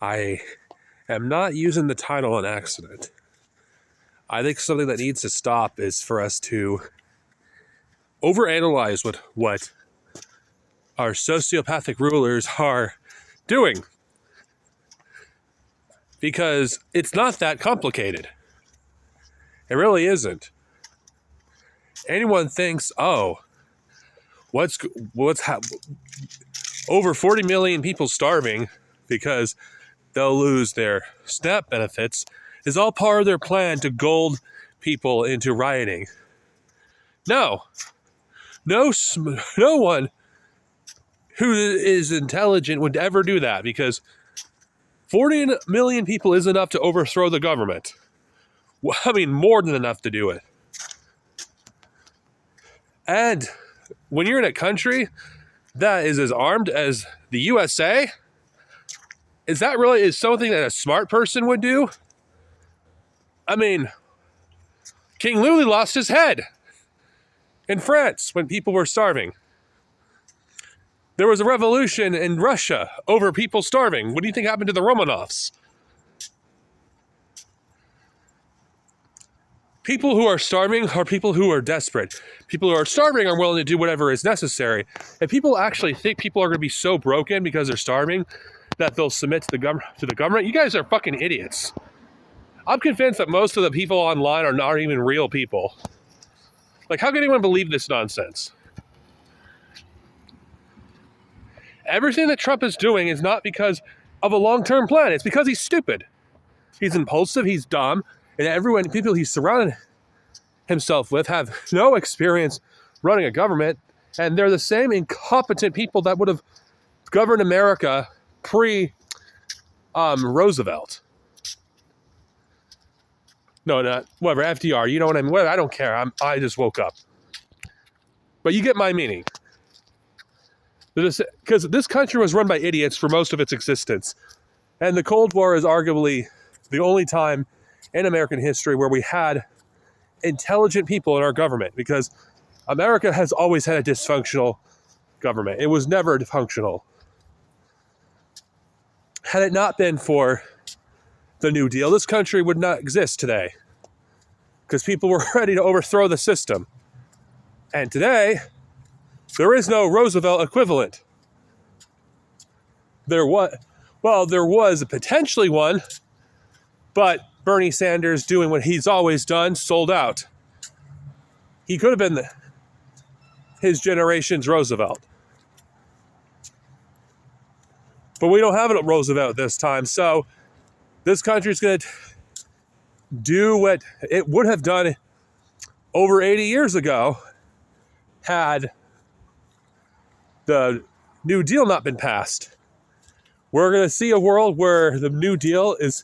I am not using the title on accident. I think something that needs to stop is for us to overanalyze what our sociopathic rulers are doing. Because it's not that complicated. It really isn't. Anyone thinks, oh, over 40 million people starving because they'll lose their SNAP benefits is all part of their plan to gold people into rioting. No one who is intelligent would ever do that, because 40 million people is enough to overthrow the government. I mean, more than enough to do it. And when you're in a country that is as armed as the USA, is something that a smart person would do? I mean, King Louis lost his head in France when people were starving. There was a revolution in Russia over people starving. What do you think happened to the Romanovs? People who are starving are people who are desperate. People who are starving are willing to do whatever is necessary. If people actually think people are going to be so broken because they're starving that they'll submit to the government, you guys are fucking idiots. I'm convinced that most of the people online are not even real people. Like, how can anyone believe this nonsense? Everything that Trump is doing is not because of a long-term plan. It's because he's stupid. He's impulsive, he's dumb, and people he's surrounded himself with have no experience running a government, and they're the same incompetent people that would have governed America pre-Roosevelt. No, not whatever, FDR, you know what I mean? I don't care, I just woke up. But you get my meaning. Because this country was run by idiots for most of its existence. And the Cold War is arguably the only time in American history where we had intelligent people in our government, because America has always had a dysfunctional government. It was never functional. Had it not been for the New Deal, this country would not exist today, because people were ready to overthrow the system. And today, there is no Roosevelt equivalent. There was potentially one, but Bernie Sanders, doing what he's always done, sold out. He could have been his generation's Roosevelt. But we don't have a Roosevelt this time, so this country's going to do what it would have done over 80 years ago had the New Deal not been passed. We're going to see a world where the New Deal is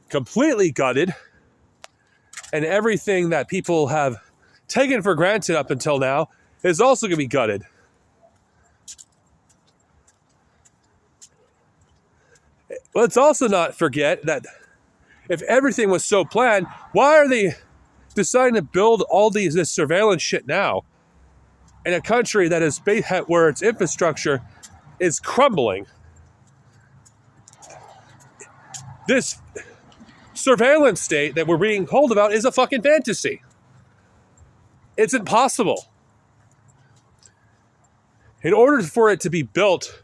completely gutted, and everything that people have taken for granted up until now is also going to be gutted. Let's also not forget that if everything was so planned, why are they deciding to build all this surveillance shit now in a country that is where its infrastructure is crumbling? This surveillance state that we're being told about is a fucking fantasy. It's impossible. In order for it to be built,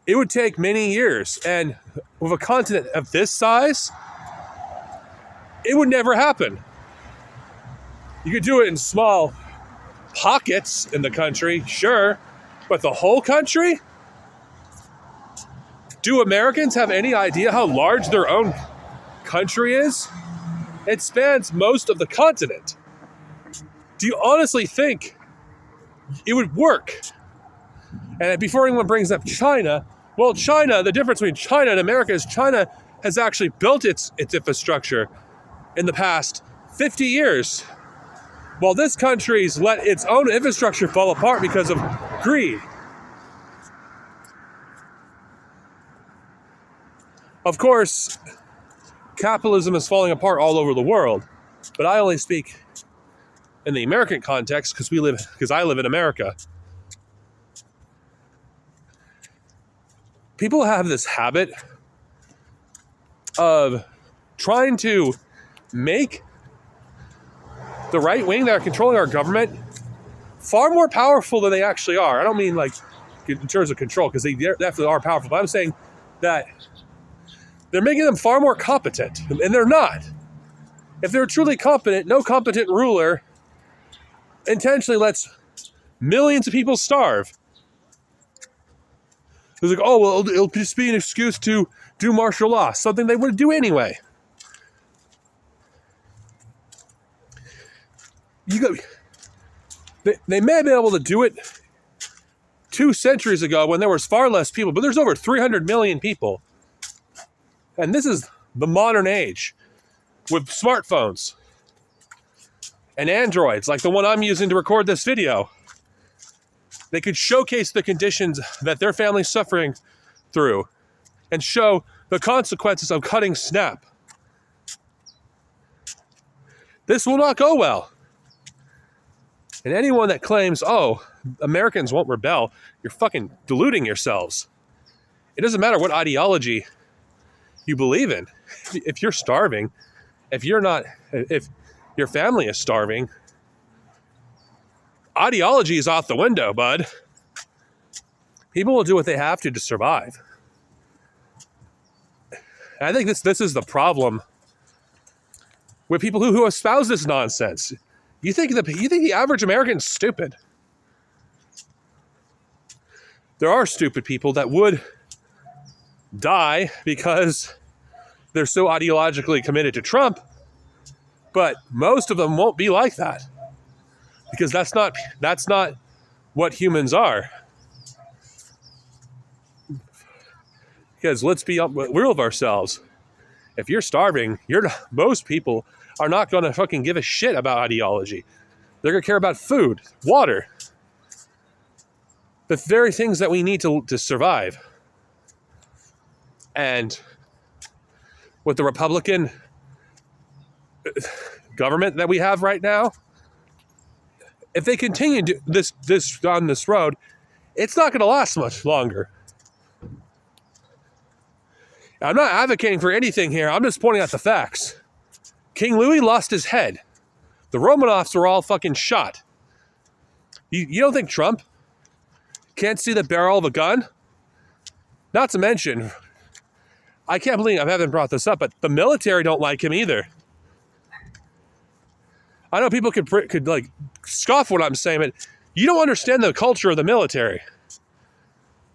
it would take many years. And with a continent of this size, it would never happen. You could do it in small pockets in the country, sure, but the whole country? Do Americans have any idea how large their own country is? It spans most of the continent. Do you honestly think it would work? And before anyone brings up China, well, China, the difference between China and America is China has actually built its infrastructure in the past 50 years, while this country's let its own infrastructure fall apart because of greed. Of course, capitalism is falling apart all over the world, but I only speak in the American context because I live in America. People have this habit of trying to make the right wing that are controlling our government far more powerful than they actually are. I don't mean like in terms of control, because they definitely are powerful, but I'm saying that they're making them far more competent, and they're not. If they're truly competent, no competent ruler intentionally lets millions of people starve. It's like, oh, well, it'll just be an excuse to do martial law, something they would do anyway. They may have been able to do it 2 centuries ago when there was far less people, but there's over 300 million people. And this is the modern age with smartphones and Androids, like the one I'm using to record this video. They could showcase the conditions that their family's suffering through and show the consequences of cutting snap. This will not go well. And anyone that claims, oh, Americans won't rebel, you're fucking deluding yourselves. It doesn't matter what ideology you believe in. If you're starving, if your family is starving, ideology is out the window, bud. People will do what they have to survive. And I think this is the problem with people who espouse this nonsense. You think the average American's stupid? There are stupid people that would die because they're so ideologically committed to Trump, but most of them won't be like that, because that's not what humans are. Because let's be real of ourselves. If you're starving, most people are not going to fucking give a shit about ideology. They're going to care about food, water, the very things that we need to survive. And with the Republican government that we have right now, if they continue this on this road, it's not going to last much longer. I'm not advocating for anything here. I'm just pointing out the facts. King Louis lost his head. The Romanovs were all fucking shot. You don't think Trump can't see the barrel of a gun? Not to mention, I can't believe I haven't brought this up, but the military don't like him either. I know people could like scoff what I'm saying, but you don't understand the culture of the military.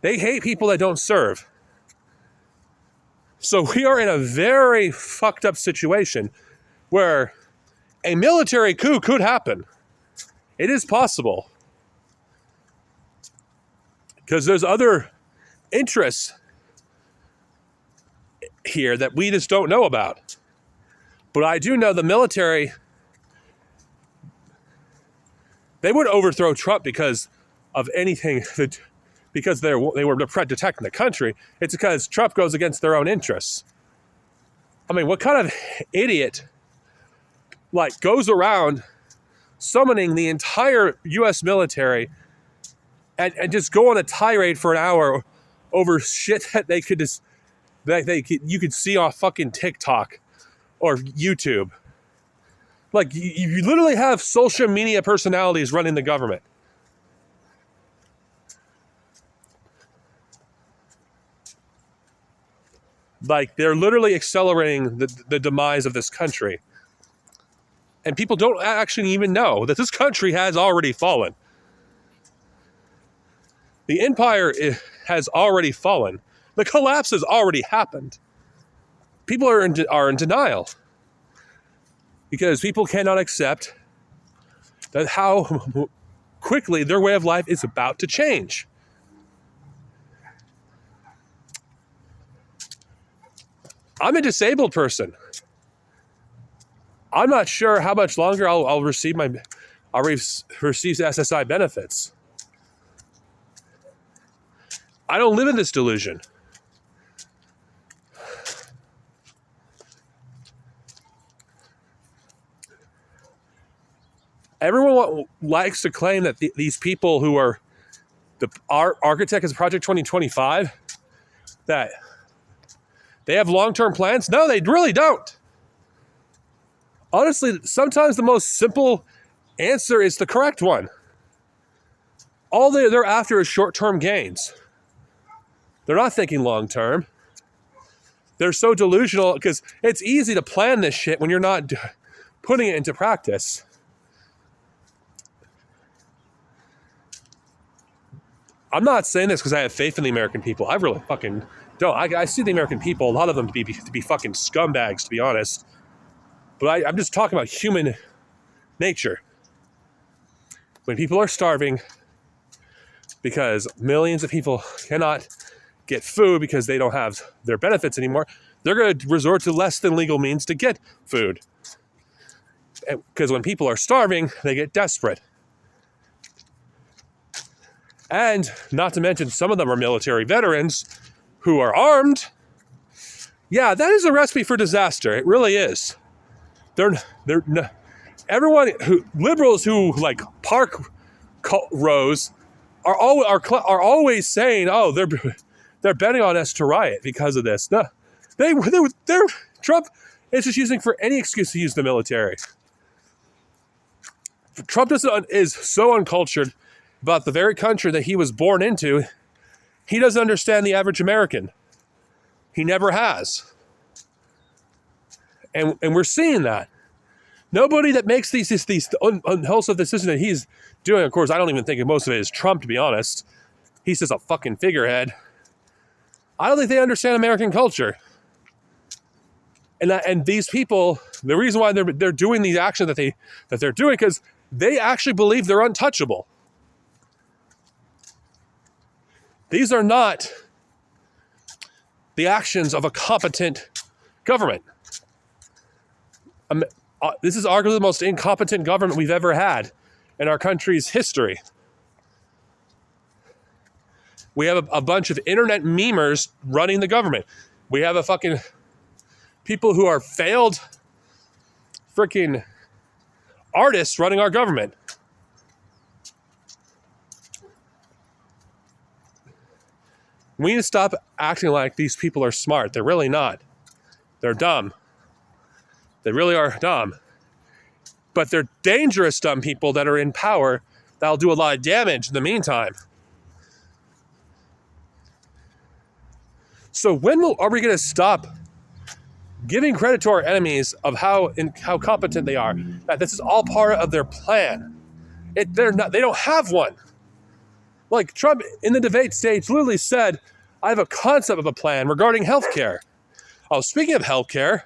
They hate people that don't serve. So we are in a very fucked up situation where a military coup could happen. It is possible. Because there's other interests here that we just don't know about. But I do know the military, they would overthrow Trump because of anything, because they were protecting the country. It's because Trump goes against their own interests. I mean, what kind of idiot goes around summoning the entire U.S. military and just go on a tirade for an hour over shit that they could just you could see on fucking TikTok or YouTube? You literally have social media personalities running the government. They're literally accelerating the demise of this country. And people don't actually even know that this country has already fallen. The empire has already fallen. The collapse has already happened. People are in denial because people cannot accept that how quickly their way of life is about to change. I'm a disabled person. I'm not sure how much longer I'll receive SSI benefits. I don't live in this delusion. Everyone likes to claim that these people who are our architect is Project 2025, that They have long-term plans? No, they really don't. Honestly, sometimes the most simple answer is the correct one. All they're after is short-term gains. They're not thinking long-term. They're so delusional because it's easy to plan this shit when you're not putting it into practice. I'm not saying this because I have faith in the American people. I really fucking don't. I see the American people, a lot of them to be fucking scumbags, to be honest. But I'm just talking about human nature. When people are starving because millions of people cannot get food because they don't have their benefits anymore, they're going to resort to less than legal means to get food. Because when people are starving, they get desperate. And not to mention, some of them are military veterans who are armed. Yeah, that is a recipe for disaster. It really is. Everyone liberals who like park rows are always saying, "Oh, they're betting on us to riot because of this." No, Trump is just using for any excuse to use the military. Trump is so uncultured about the very country that he was born into. He doesn't understand the average American. He never has. And we're seeing that. Nobody that makes these unwholesome decisions that he's doing, of course, I don't even think most of it is Trump, to be honest. He's just a fucking figurehead. I don't think they understand American culture. And these people, the reason why they're doing these actions that they're doing, because they actually believe they're untouchable. These are not the actions of a competent government. This is arguably the most incompetent government we've ever had in our country's history. We have a bunch of internet memers running the government. We have a fucking people who are failed freaking artists running our government. We need to stop acting like these people are smart. They're really not. They're dumb. They really are dumb. But they're dangerous dumb people that are in power that'll do a lot of damage in the meantime. So when are we going to stop giving credit to our enemies of how competent they are? That this is all part of their plan. They don't have one. Like Trump in the debate stage literally said, I have a concept of a plan regarding healthcare. Oh, speaking of healthcare,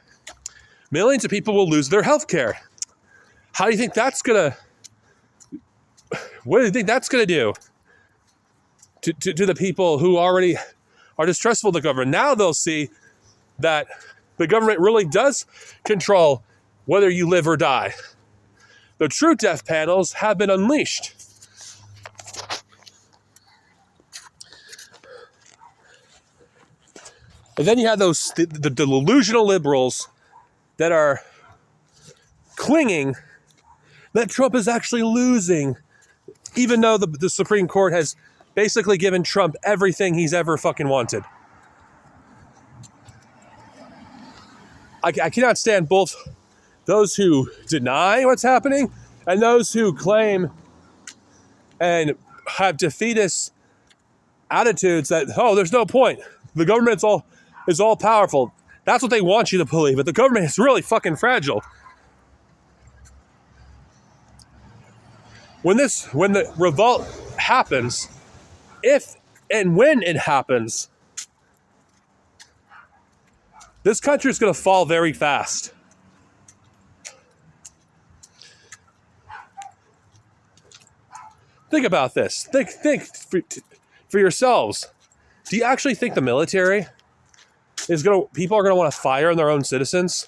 millions of people will lose their healthcare. How do you think that's what do you think that's gonna do to the people who already are distrustful of the government? Now they'll see that the government really does control whether you live or die. The true death panels have been unleashed. And then you have the delusional liberals that are clinging that Trump is actually losing, even though the Supreme Court has basically given Trump everything he's ever fucking wanted. I cannot stand both those who deny what's happening and those who claim and have defeatist attitudes that, oh, there's no point. The government is all powerful. That's what they want you to believe, but the government is really fucking fragile. When the revolt happens, if and when it happens, this country is going to fall very fast. Think about this. Think for yourselves. Do you actually think the military people are going to want to fire on their own citizens?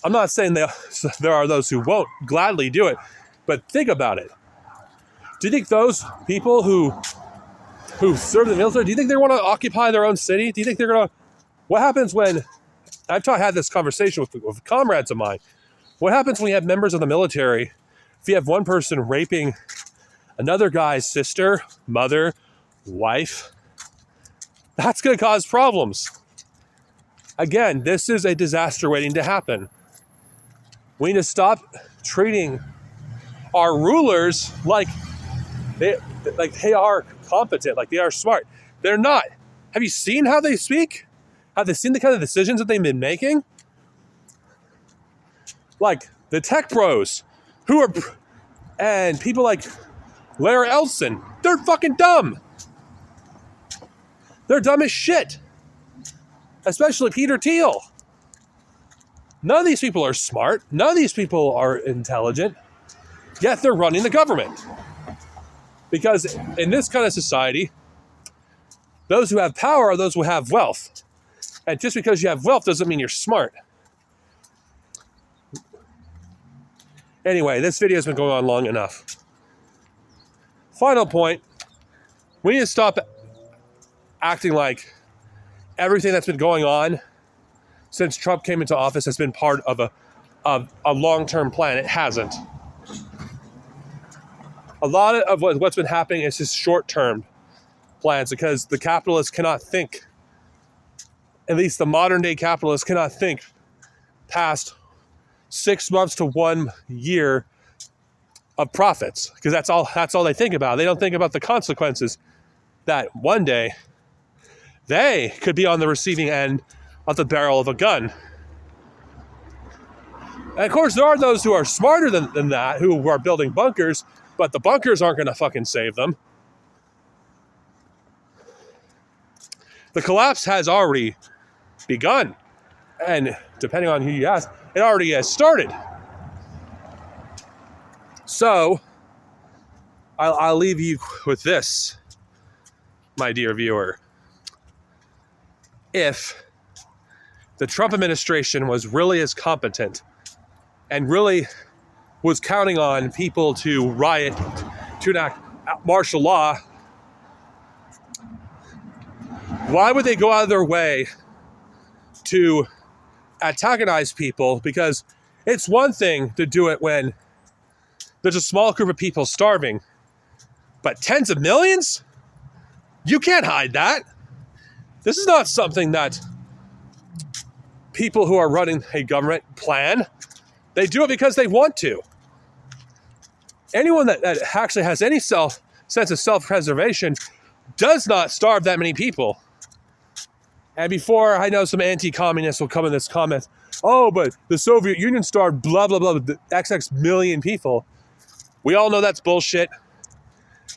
I'm not saying there are those who won't gladly do it, but think about it. Do you think those people who serve in the military, do you think they want to occupy their own city? Do you think they're going to... What happens when... I've had this conversation with comrades of mine. What happens when you have members of the military, if you have one person raping another guy's sister, mother, wife? That's going to cause problems. Again, this is a disaster waiting to happen. We need to stop treating our rulers like they are competent, like they are smart. They're not. Have you seen how they speak? Have they seen the kind of decisions that they've been making? Like the tech pros and people like Larry Ellison, they're fucking dumb. They're dumb as shit. Especially Peter Thiel. None of these people are smart. None of these people are intelligent. Yet they're running the government. Because in this kind of society, those who have power are those who have wealth. And just because you have wealth doesn't mean you're smart. Anyway, this video has been going on long enough. Final point, we need to stop acting like everything that's been going on since Trump came into office has been part of a long-term plan. It hasn't. A lot of what's been happening is just short-term plans because the capitalists cannot think, at least the modern-day capitalists cannot think past 6 months to 1 year of profits because that's all they think about. They don't think about the consequences that one day they could be on the receiving end of the barrel of a gun. And of course, there are those who are smarter than that, who are building bunkers, but the bunkers aren't going to fucking save them. The collapse has already begun. And depending on who you ask, it already has started. So, I'll leave you with this, my dear viewer. If the Trump administration was really as competent and really was counting on people to riot, to enact martial law, why would they go out of their way to antagonize people? Because it's one thing to do it when there's a small group of people starving, but tens of millions? You can't hide that. This is not something that people who are running a government plan. They do it because they want to. Anyone that actually has any sense of self-preservation does not starve that many people. And before I know some anti-communists will come in this comment, oh, but the Soviet Union starved blah, blah, blah, XX million people. We all know that's bullshit.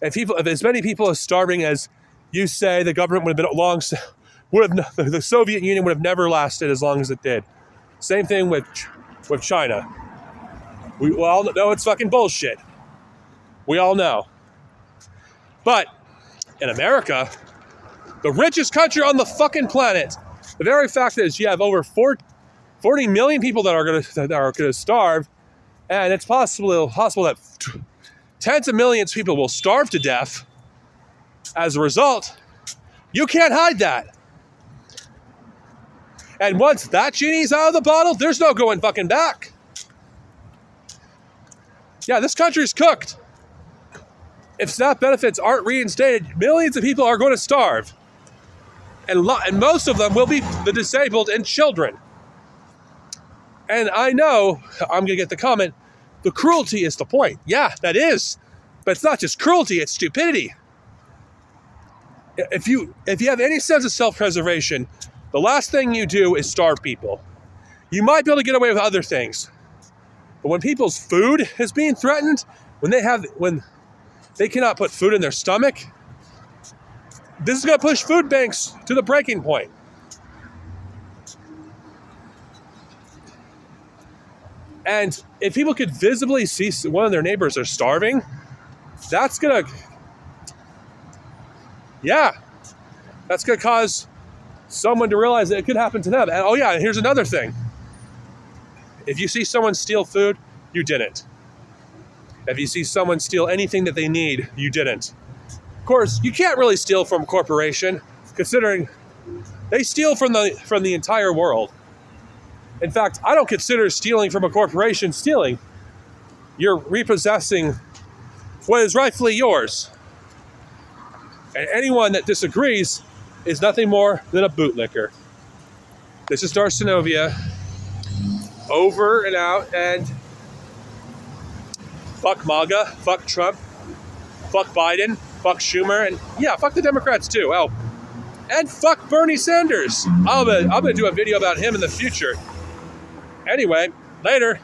If as many people are starving as you say, the government would have been the Soviet Union would have never lasted as long as it did. Same thing with China. We all know it's fucking bullshit. We all know. But in America, the richest country on the fucking planet, the very fact is you have over 40 million people that are going to starve, and it's possible that tens of millions of people will starve to death as a result. You can't hide that. And once that genie's out of the bottle, there's no going fucking back. Yeah, this country's cooked. If SNAP benefits aren't reinstated, millions of people are going to starve. And most of them will be the disabled and children. And I know, I'm going to get the comment, the cruelty is the point. Yeah, that is. But it's not just cruelty, it's stupidity. If you have any sense of self-preservation, the last thing you do is starve people. You might be able to get away with other things. But when people's food is being threatened, when they cannot put food in their stomach, this is going to push food banks to the breaking point. And if people could visibly see one of their neighbors are starving, that's going to cause someone to realize that it could happen to them. And here's another thing. If you see someone steal food, you didn't. If you see someone steal anything that they need, you didn't. Of course, you can't really steal from a corporation, considering they steal from the entire world. In fact, I don't consider stealing from a corporation stealing. You're repossessing what is rightfully yours. And anyone that disagrees is nothing more than a bootlicker. This is Darcenovia. Over and out, and fuck MAGA, fuck Trump, fuck Biden, fuck Schumer, and yeah, fuck the Democrats too. Oh, and fuck Bernie Sanders. I'm gonna do a video about him in the future. Anyway, later.